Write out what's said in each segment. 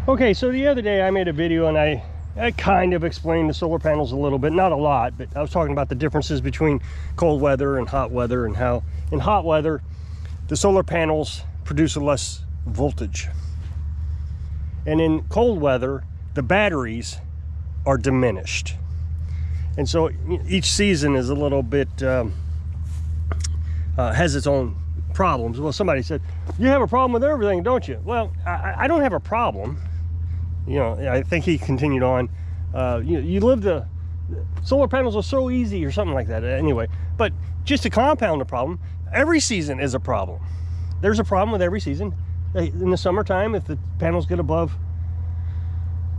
Okay, so the other day I made a video and I kind of explained the solar panels a little bit, not a lot, but I was talking about the differences between cold weather and hot weather, and how in hot weather the solar panels produce less voltage, and in cold weather the batteries are diminished. And so each season is a little bit has its own problems. Well, somebody said, you have a problem with everything, don't you? Well, I don't have a problem. You know, I think he continued on, you live the solar panels are so easy or something like that. Anyway, but just to compound the problem, every season is a problem. There's a problem with every season. In the summertime, if the panels get above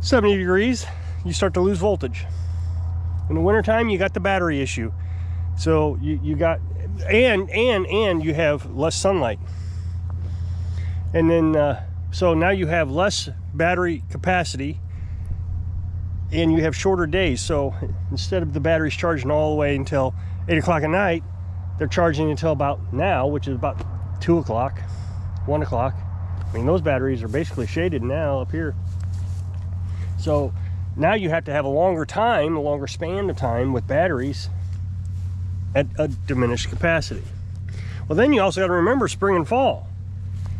70 degrees, you start to lose voltage. In the wintertime, you got the battery issue. So you got, and you have less sunlight. And then, so now you have less battery capacity and you have shorter days. So instead of the batteries charging all the way until 8 o'clock at night, they're charging until about now, which is about 2 o'clock, 1 o'clock. I mean, those batteries are basically shaded now up here. So now you have to have a longer time, a longer span of time with batteries at a diminished capacity. Well, then you also got to remember spring and fall.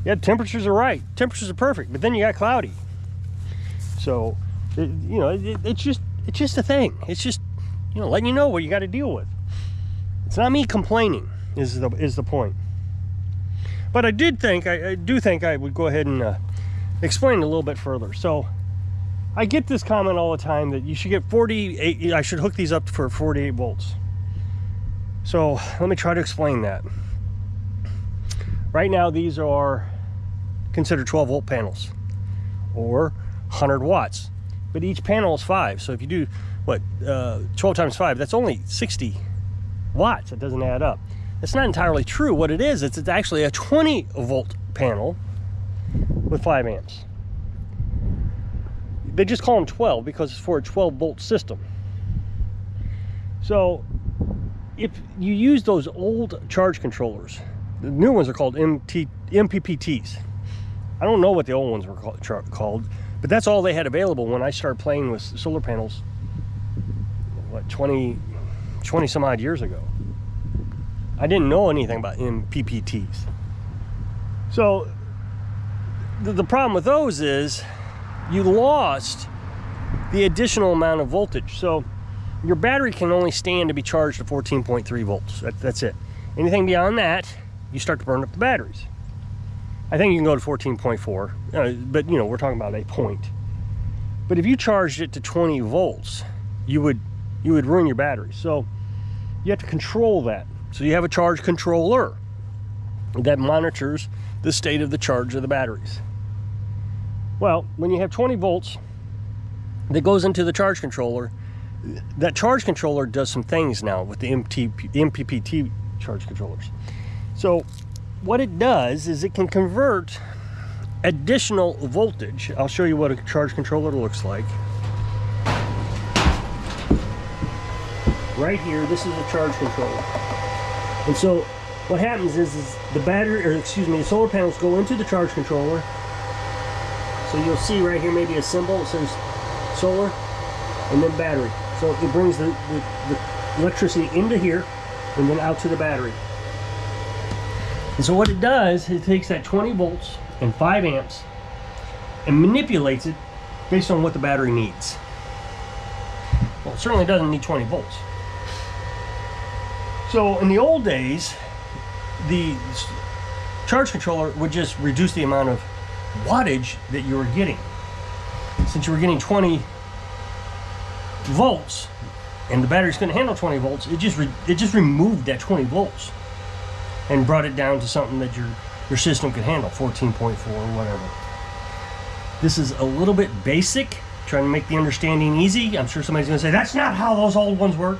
Yeah, temperatures are right. Temperatures are perfect, but then you got cloudy. So, it's just a thing. It's just, letting you know what you got to deal with. It's not me complaining, is the point. But I do think I would go ahead and explain a little bit further. So, I get this comment all the time that you should get 48. I should hook these up for 48 volts. So let me try to explain that. Right now, these are considered 12 volt panels or 100 watts, but each panel is 5. So if you do 12 times 5, that's only 60 watts. It doesn't add up. It's not entirely true. What it is, it's actually a 20 volt panel with 5 amps. They just call them 12 because it's for a 12 volt system. So if you use those old charge controllers, the new ones are called MPPTs. I don't know what the old ones were called, but that's all they had available when I started playing with solar panels, 20 some odd years ago. I didn't know anything about MPPTs. So the problem with those is you lost the additional amount of voltage. So your battery can only stand to be charged to 14.3 volts. That's it. Anything beyond that, you start to burn up the batteries. I think you can go to 14.4, but we're talking about a point. But if you charged it to 20 volts, you would ruin your battery. So you have to control that. So you have a charge controller that monitors the state of the charge of the batteries. Well, when you have 20 volts that goes into the charge controller, that charge controller does some things now with the MPPT charge controllers. So what it does is it can convert additional voltage. I'll show you what a charge controller looks like. Right here, this is a charge controller. And so what happens is the the solar panels go into the charge controller. So you'll see right here maybe a symbol that says solar and then battery. So it brings the electricity into here and then out to the battery. And so what it does, it takes that 20 volts and 5 amps and manipulates it based on what the battery needs. Well, it certainly doesn't need 20 volts. So in the old days, the charge controller would just reduce the amount of wattage that you were getting. Since you were getting 20 volts and the battery's going to handle 20 volts, it just removed that 20 volts and brought it down to something that your system could handle, 14.4 or whatever. This is a little bit basic, trying to make the understanding easy. I'm sure somebody's going to say, that's not how those old ones work.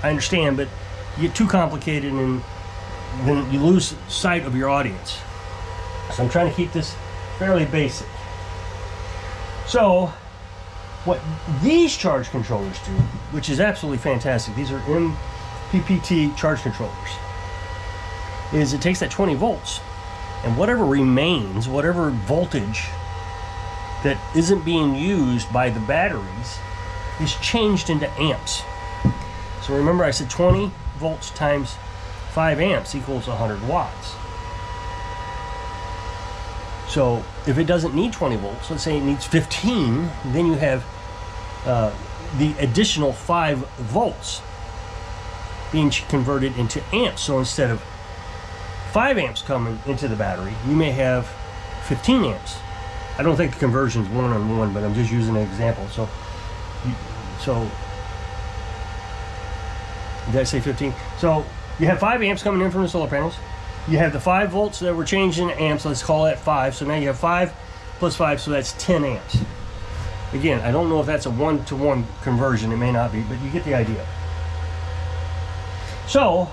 I understand, but you get too complicated and then you lose sight of your audience. So I'm trying to keep this fairly basic. So what these charge controllers do, which is absolutely fantastic, these are MPPT charge controllers, is it takes that 20 volts and whatever remains, whatever voltage that isn't being used by the batteries is changed into amps. So remember I said 20 volts times 5 amps equals 100 watts. So if it doesn't need 20 volts, let's say it needs 15, then you have the additional 5 volts being converted into amps. So instead of 5 amps coming into the battery, you may have 15 amps. I don't think the conversion is one-on-one, but I'm just using an example. So did I say 15? So you have 5 amps coming in from the solar panels. You have the 5 volts that were changed into amps. Let's call that 5. So now you have 5 plus 5, so that's 10 amps. Again, I don't know if that's a one-to-one conversion. It may not be, but you get the idea. So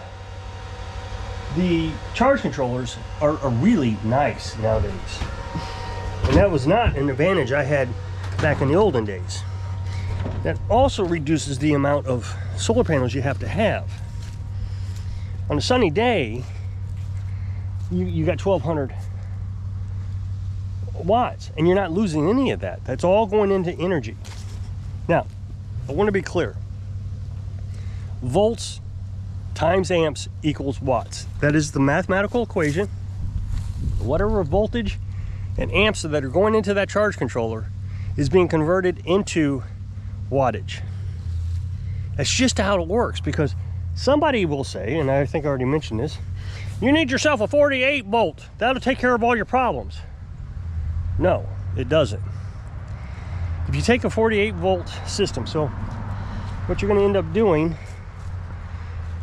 the charge controllers are really nice nowadays. And that was not an advantage I had back in the olden days. That also reduces the amount of solar panels you have to have. On a sunny day, you got 1200 watts, and you're not losing any of that. That's all going into energy. Now, I want to be clear. Volts times amps equals watts. That is the mathematical equation. Whatever voltage and amps that are going into that charge controller is being converted into wattage. That's just how it works, because somebody will say, and I think I already mentioned this, you need yourself a 48 volt. That'll take care of all your problems. No, it doesn't. If you take a 48 volt system, so what you're going to end up doing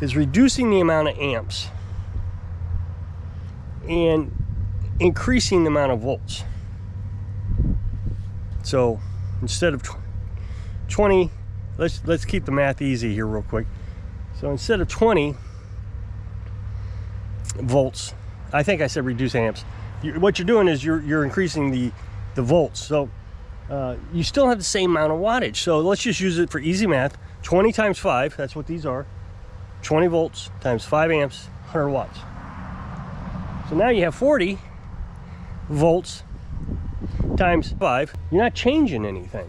is reducing the amount of amps and increasing the amount of volts. So instead of 20, let's keep the math easy here real quick. So instead of 20 volts, I think I said reduce amps. What you're doing is you're increasing the volts. So you still have the same amount of wattage. So let's just use it for easy math. 20 times 5, that's what these are. 20 volts times 5 amps, 100 watts. So now you have 40 volts times 5. You're not changing anything.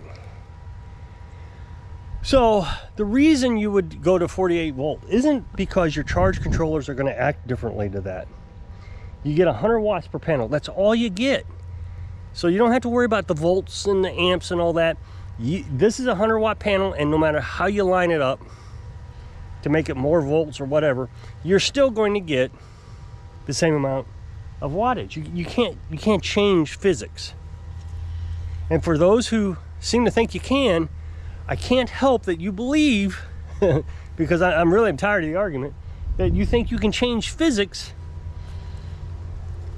So the reason you would go to 48 volt isn't because your charge controllers are going to act differently to that. You get 100 watts per panel. That's all you get. So you don't have to worry about the volts and the amps and all that. This is a 100 watt panel, and no matter how you line it up to make it more volts or whatever, you're still going to get the same amount of wattage. You can't change physics. And for those who seem to think you can, I can't help that you believe, because I'm really tired of the argument, that you think you can change physics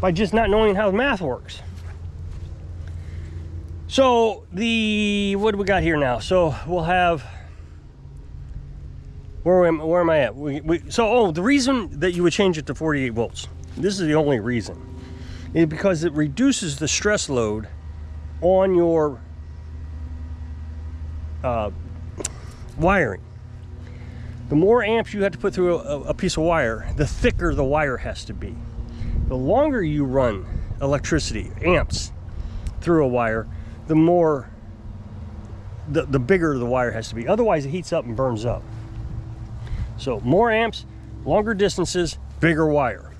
by just not knowing how the math works. So what do we got here now? So we'll have, where am I at? The reason that you would change it to 48 volts, this is the only reason, is because it reduces the stress load on your wiring. The more amps you have to put through a piece of wire, the thicker the wire has to be. The longer you run electricity, amps, through a wire, the bigger the wire has to be. Otherwise it heats up and burns up. So more amps, longer distances, bigger wire.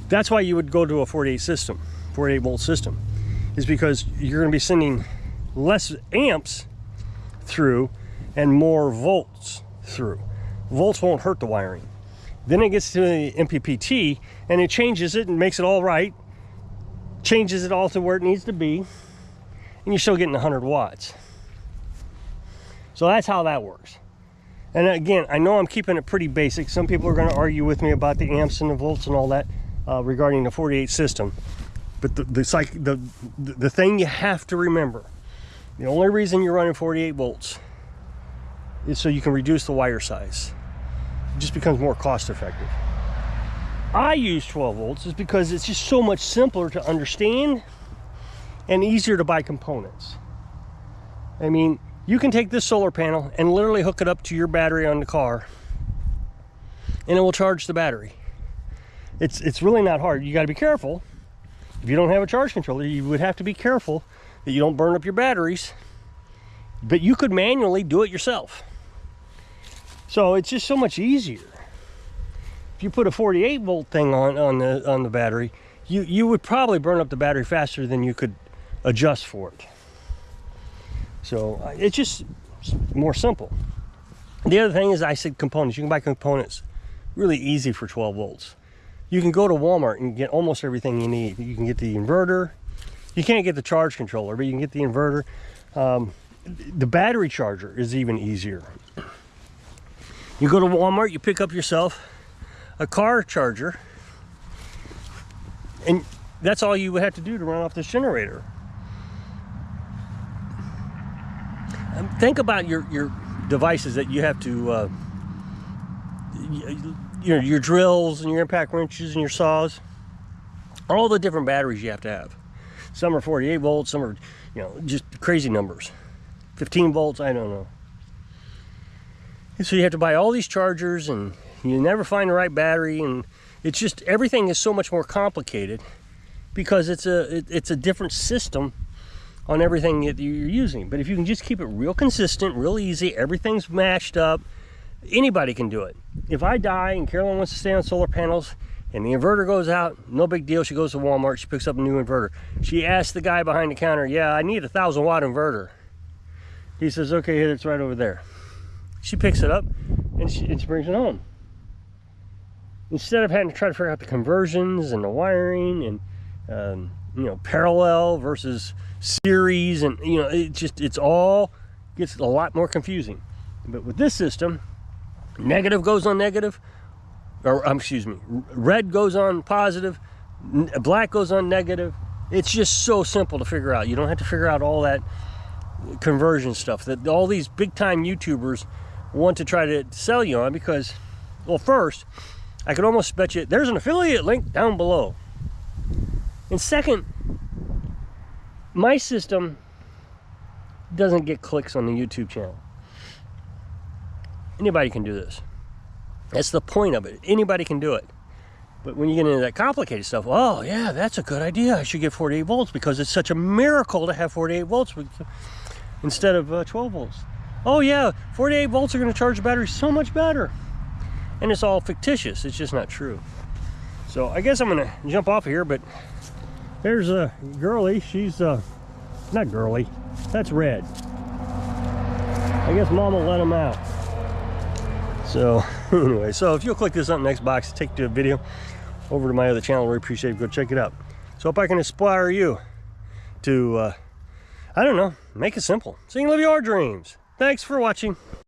That's why you would go to a 48 volt system, is because you're going to be sending less amps through and more volts through. Volts won't hurt the wiring. Then it gets to the MPPT and it changes it and makes it all right, changes it all to where it needs to be, and you're still getting 100 watts. So that's how that works. And again, I know I'm keeping it pretty basic. Some people are going to argue with me about the amps and the volts and all that regarding the 48 system. But the thing you have to remember, the only reason you're running 48 volts is so you can reduce the wire size. It just becomes more cost effective. I use 12 volts is because it's just so much simpler to understand and easier to buy components. I mean, you can take this solar panel and literally hook it up to your battery on the car and it will charge the battery. It's really not hard. You got to be careful. If you don't have a charge controller, you would have to be careful that you don't burn up your batteries. But you could manually do it yourself. So it's just so much easier. If you put a 48 volt thing on the battery, you would probably burn up the battery faster than you could adjust for it. So it's just more simple. The other thing is, I said components. You can buy components really easy for 12 volts. You can go to Walmart and get almost everything you need. You can get the inverter. You can't get the charge controller, but you can get the inverter. The battery charger is even easier. You go to Walmart, you pick up yourself a car charger, and that's all you would have to do to run off this generator. Think about your devices that you have to, your drills and your impact wrenches and your saws, all the different batteries you have to have. Some are 48 volts, some are, just crazy numbers. 15 volts, I don't know. And so you have to buy all these chargers, and you never find the right battery, and it's just, everything is so much more complicated because it's a different system on everything that you're using. But if you can just keep it real consistent, real easy, everything's matched up, anybody can do it. If I die and Carolyn wants to stay on solar panels and the inverter goes out, no big deal. She goes to Walmart, she picks up a new inverter. She asks the guy behind the counter, yeah, I need a 1,000-watt inverter. He says, okay, it's right over there. She picks it up and she brings it home. Instead of having to try to figure out the conversions and the wiring and parallel versus series, and it's all gets a lot more confusing. But with this system, negative goes on negative, or excuse me, red goes on positive, black goes on negative. It's just so simple to figure out. You don't have to figure out all that conversion stuff that all these big time YouTubers want to try to sell you on, because, well, first, I could almost bet you there's an affiliate link down below. And second, my system doesn't get clicks on the YouTube channel. Anybody can do this. That's the point of it. Anybody can do it. But when you get into that complicated stuff, oh yeah, that's a good idea. I should get 48 volts because it's such a miracle to have 48 volts instead of 12 volts. Oh yeah, 48 volts are going to charge the battery so much better. And it's all fictitious. It's just not true. So I guess I'm going to jump off of here, but there's a girly. She's not girly. That's Red. I guess Mama let him out. So anyway, so if you'll click this up next box, take the video over to my other channel. Really appreciate it. Go check it out. So hope I can inspire you to, I don't know, make it simple so you can live your dreams. Thanks for watching.